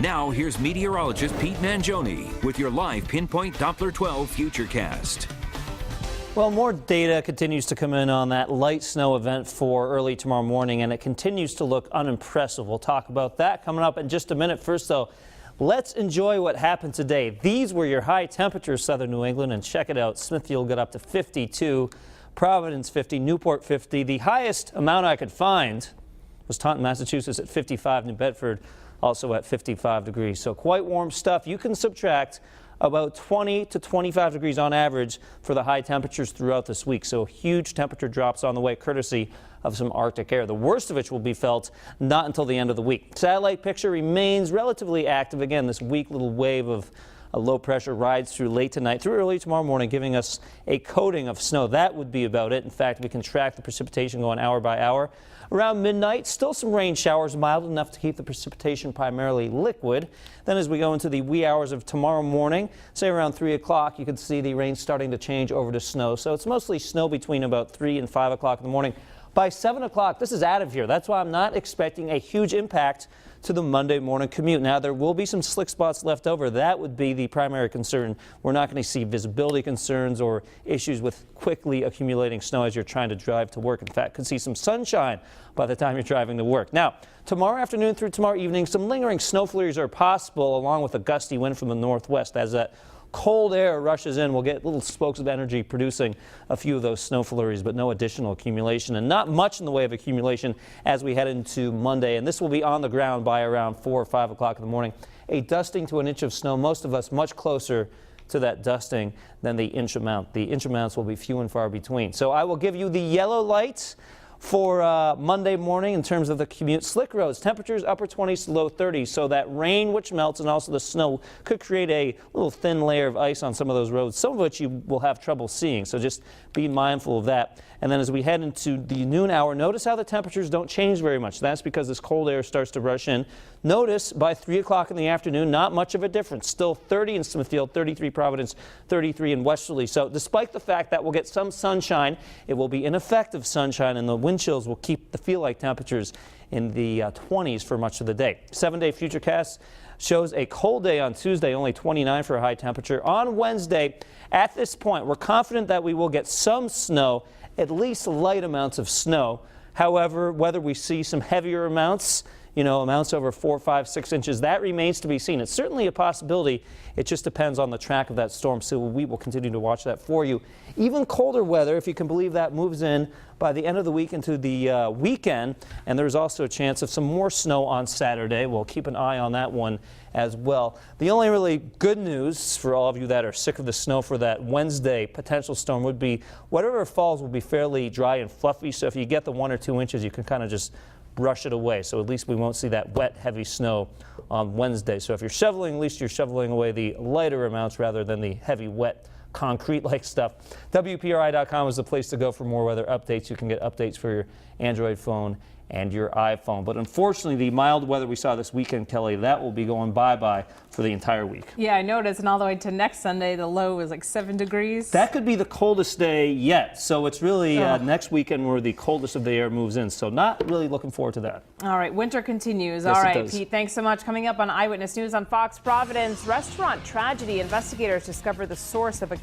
Now, here's meteorologist Pete Mangione with your live Pinpoint Doppler 12 Futurecast. Well, more data continues to come in on that light snow event for early tomorrow morning, and it continues to look unimpressive. We'll talk about that coming up in just a minute. First, though, let's enjoy what happened today. These were your high temperatures, southern New England, and check it out. Smithfield got up to 52, Providence 50, Newport 50. The highest amount I could find was Taunton, Massachusetts at 55, New Bedford also at 55 degrees. So quite warm stuff. You can subtract about 20 to 25 degrees on average for the high temperatures throughout this week. So huge temperature drops on the way, courtesy of some Arctic air. The worst of which will be felt not until the end of the week. Satellite picture remains relatively active. Again, this weak little wave of a low pressure rides through late tonight, through early tomorrow morning, giving us a coating of snow. That would be about it. In fact, we can track the precipitation going hour by hour. Around midnight, still some rain showers, mild enough to keep the precipitation primarily liquid. Then as we go into the wee hours of tomorrow morning, say around 3 o'clock, you can see the rain starting to change over to snow. So it's mostly snow between about 3 and 5 o'clock in the morning. By 7 o'clock, this is out of here. That's why I'm not expecting a huge impact to the Monday morning commute. Now, there will be some slick spots left over. That would be the primary concern. We're not going to see visibility concerns or issues with quickly accumulating snow as you're trying to drive to work. In fact, could see some sunshine by the time you're driving to work. Now, tomorrow afternoon through tomorrow evening, some lingering snow flurries are possible, along with a gusty wind from the northwest. As that cold air rushes in, we'll get little spokes of energy producing a few of those snow flurries, but no additional accumulation, and not much in the way of accumulation as we head into Monday. And this will be on the ground by around 4 or 5 o'clock in the morning. A dusting to an inch of snow, most of us much closer to that dusting than the inch amount. The inch amounts will be few and far between. So I will give you the yellow lights for Monday morning in terms of the commute. Slick roads, temperatures upper 20s to low 30s. So that rain which melts and also the snow could create a little thin layer of ice on some of those roads, some of which you will have trouble seeing. So just be mindful of that. And then as we head into the noon hour, notice how the temperatures don't change very much. That's because this cold air starts to rush in. Notice by 3 o'clock in the afternoon, not much of a difference. Still 30 in Smithfield, 33 Providence, 33 in Westerly. So despite the fact that we'll get some sunshine, it will be ineffective sunshine, and the wind chills will keep the feel-like temperatures in the 20s for much of the day. 7-day futurecast shows a cold day on Tuesday, only 29 for a high temperature. On Wednesday, at this point, we're confident that we will get some snow, at least light amounts of snow. However, whether we see some heavier amounts, amounts over 4, 5, 6 inches, that remains to be seen. It's certainly a possibility. It just depends on the track of that storm, so we will continue to watch that for you. Even colder weather, if you can believe that, moves in by the end of the week into the weekend, and there's also a chance of some more snow on Saturday. We'll keep an eye on that one as well. The only really good news for all of you that are sick of the snow for that Wednesday potential storm would be whatever falls will be fairly dry and fluffy, so if you get the 1 or 2 inches, you can kind of just brush it away. So at least we won't see that wet, heavy snow on Wednesday. So if you're shoveling, at least you're shoveling away the lighter amounts rather than the heavy, wet, concrete-like stuff. WPRI.com is the place to go for more weather updates. You can get updates for your Android phone and your iPhone. But unfortunately, the mild weather we saw this weekend, Kelly, that will be going bye-bye for the entire week. Yeah, I noticed, and all the way to next Sunday, the low is like 7 degrees. That could be the coldest day yet. So it's really next weekend where the coldest of the air moves in. So not really looking forward to that. All right, winter continues. Yes, all right, it does. Pete, thanks so much. Coming up on Eyewitness News on Fox, Providence, restaurant tragedy. Investigators discover the source of a